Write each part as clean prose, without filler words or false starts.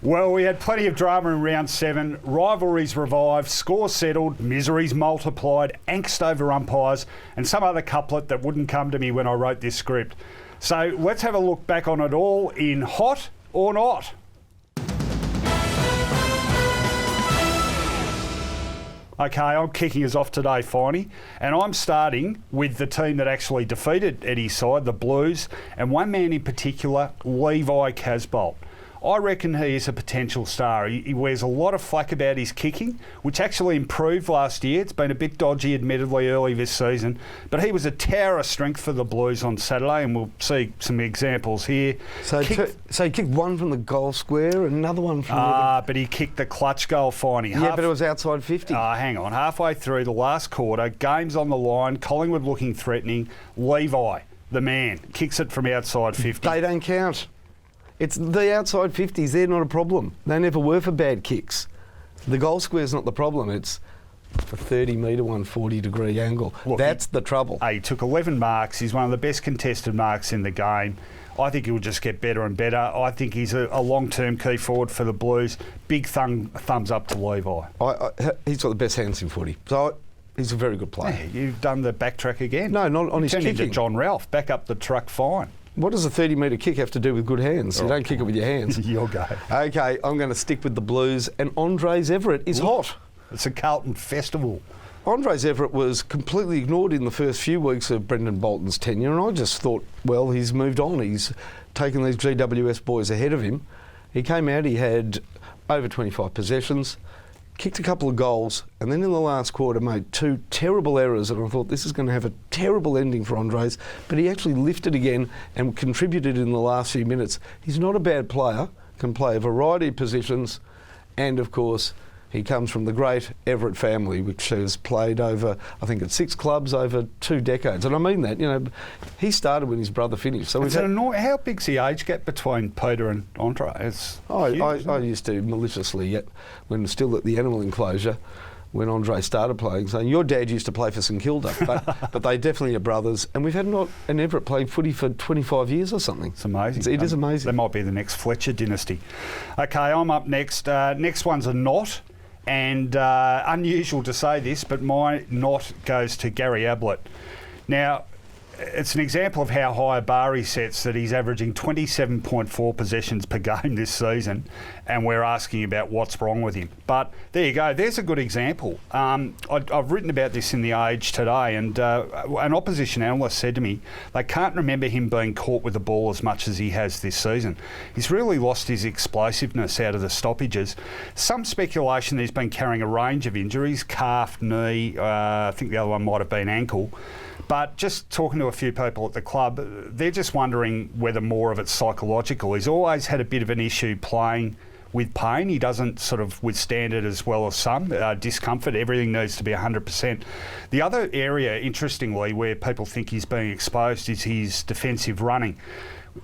Well, we had plenty of drama in round 7. Rivalries revived, scores settled, miseries multiplied, angst over umpires, and some other couplet that wouldn't come to me when I wrote this script. So let's have a look back on it all in Hot or Not. Okay, I'm kicking us off today, Finey, and I'm starting with the team that actually defeated Eddie's side, the Blues, and one man in particular, Levi Casbolt. I reckon he is a potential star. He wears a lot of flack about his kicking, which actually improved last year. It's been a bit dodgy, admittedly, early this season, but he was a tower of strength for the Blues on Saturday, and we'll see some examples here. So he kicked one from the goal square, another one from but he kicked the clutch goal, Finey. Yeah, but it was outside 50. Hang on. Halfway through the last quarter, game's on the line, Collingwood looking threatening. Levi, the man, kicks it from outside 50. They don't count. It's the outside 50s, they're not a problem. They never were for bad kicks. The goal square's not the problem, it's a 30-metre, 140-degree angle. Look, that's the trouble. He took 11 marks. He's one of the best contested marks in the game. I think he'll just get better and better. I think he's a long-term key forward for the Blues. Big thumbs up to Levi. He's got the best hands in footy. So he's a very good player. Yeah, you've done the backtrack again. No, not on his kicking. Into John Ralph. Back up the truck fine. What does a 30-metre kick have to do with good hands? You don't kick it with your hands. Your go. Okay, I'm going to stick with the Blues, and Andres Everett is hot. It's a Carlton festival. Andres Everett was completely ignored in the first few weeks of Brendan Bolton's tenure, and I just thought, well, he's moved on. He's taken these GWS boys ahead of him. He came out, he had over 25 possessions, kicked a couple of goals, and then in the last quarter made 2 terrible errors, and I thought this is going to have a terrible ending for Andres, but he actually lifted again and contributed in the last few minutes. He's not a bad player, can play a variety of positions, and of course he comes from the great Everett family, which has played over, I think, at 6 clubs over 2 decades. And I mean that, he started when his brother finished. So how big's the age gap between Peter and Andre? I used to maliciously, when still at the animal enclosure, when Andre started playing, saying, your dad used to play for St Kilda, but they definitely are brothers. And we've had an Everett playing footy for 25 years or something. It's amazing. It is amazing. They might be the next Fletcher dynasty. Okay, I'm up next. Next one's a not. And unusual to say this, but my not goes to Gary Ablett. Now, it's an example of how high a bar he sets, that he's averaging 27.4 possessions per game this season, and we're asking about what's wrong with him. But there you go, there's a good example. I've written about this in The Age today, and an opposition analyst said to me they can't remember him being caught with the ball as much as he has this season. He's really lost his explosiveness out of the stoppages. Some speculation that he's been carrying a range of injuries, calf, knee, I think the other one might have been ankle. But just talking to a few people at the club, they're just wondering whether more of it's psychological. He's always had a bit of an issue playing with pain. He doesn't sort of withstand it as well as some. Discomfort, everything needs to be 100%. The other area, interestingly, where people think he's being exposed is his defensive running.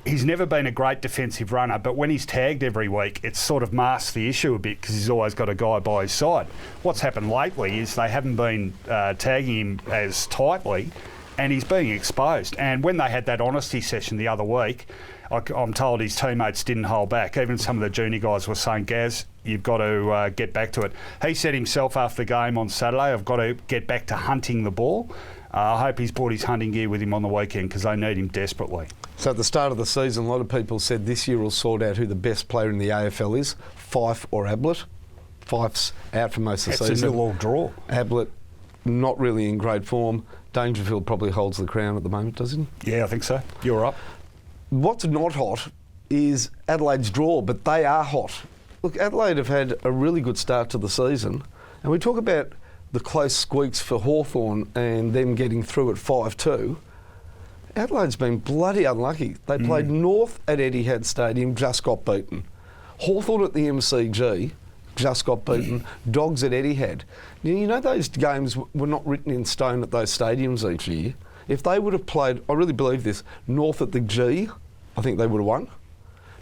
He's never been a great defensive runner, but when he's tagged every week, it's sort of masked the issue a bit because he's always got a guy by his side. What's happened lately is they haven't been tagging him as tightly, and he's being exposed. And when they had that honesty session the other week, I'm told his teammates didn't hold back. Even some of the junior guys were saying, Gaz, you've got to get back to it. He said himself after the game on Saturday, I've got to get back to hunting the ball. I hope he's brought his hunting gear with him on the weekend because they need him desperately. So at the start of the season, a lot of people said this year will sort out who the best player in the AFL is, Fife or Ablett. Fife's out for most of the season. It's a nil-all draw. Ablett, not really in great form. Dangerfield probably holds the crown at the moment, doesn't he? Yeah, I think so. You're up. What's not hot is Adelaide's draw, but they are hot. Look, Adelaide have had a really good start to the season, and we talk about the close squeaks for Hawthorn and them getting through at 5-2. Adelaide's been bloody unlucky. They played North at Etihad Stadium, just got beaten. Hawthorn at the MCG, just got beaten. Dogs at Etihad. You know those games were not written in stone at those stadiums each year. If they would have played, I really believe this, North at the G, I think they would have won.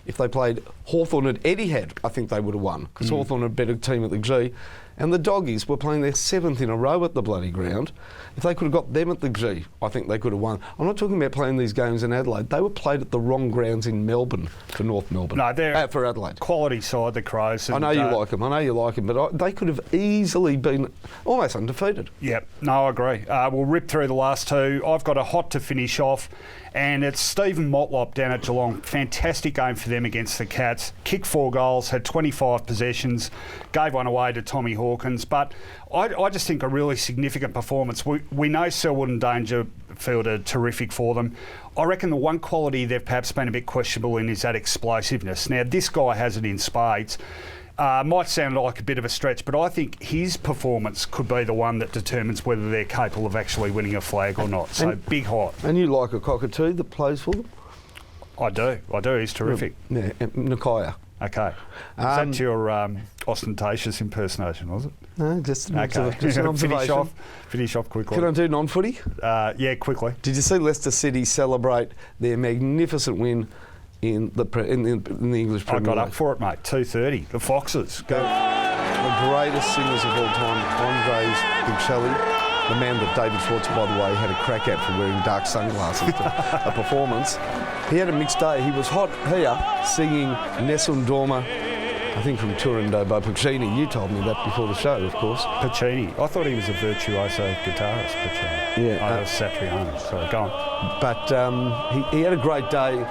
If they played Hawthorn at Etihad, I think they would have won, because Hawthorn are a better team at the G. And the Doggies were playing their 7th in a row at the bloody ground. If they could have got them at the G, I think they could have won. I'm not talking about playing these games in Adelaide. They were played at the wrong grounds in Melbourne for North Melbourne. No, they're for Adelaide. Quality side, the Crows. I know you like them, but they could have easily been almost undefeated. Yep, no, I agree. We'll rip through the last two. I've got a hot to finish off, and it's Stephen Motlop down at Geelong. Fantastic game for them against the Cats. Kicked 4 goals, had 25 possessions, gave one away to Tommy Hawkins. But I just think a really significant performance. We know Selwood and Dangerfield are terrific for them. I reckon the one quality they've perhaps been a bit questionable in is that explosiveness. Now, this guy has it in spades. Might sound like a bit of a stretch, but I think his performance could be the one that determines whether they're capable of actually winning a flag or not. So, big hot. And you like a cockatoo that plays for them? I do. He's terrific. Yeah, Nakaya. Okay. Is that your ostentatious impersonation, was it? No, just an okay. observation. Finish off quickly. Can I do non-footy? Yeah, quickly. Did you see Leicester City celebrate their magnificent win in the English Premier League? I got up for it, mate. 2:30. The Foxes. Go. The greatest singers of all time, Andres Bocelli, the man that David Schwartz, by the way, had a crack at for wearing dark sunglasses to a performance. He had a mixed day. He was hot here singing Nessun Dorma, I think from Turandot Puccini. You told me that before the show, of course. Puccini. I thought he was a virtuoso guitarist, Puccini. Yeah. Satriani. Sorry, go on. But he had a great day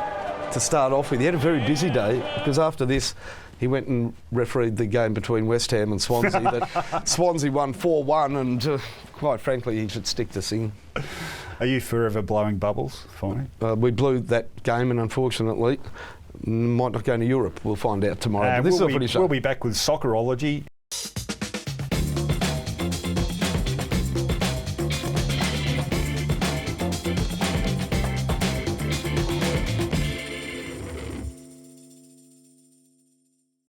to start off with. He had a very busy day because after this he went and refereed the game between West Ham and Swansea. That Swansea won 4-1 and quite frankly he should stick to singing. Are you forever blowing bubbles, Finey? We blew that game and unfortunately might not go to Europe. We'll find out tomorrow. But this is a footy show. We'll be back with Soccerology.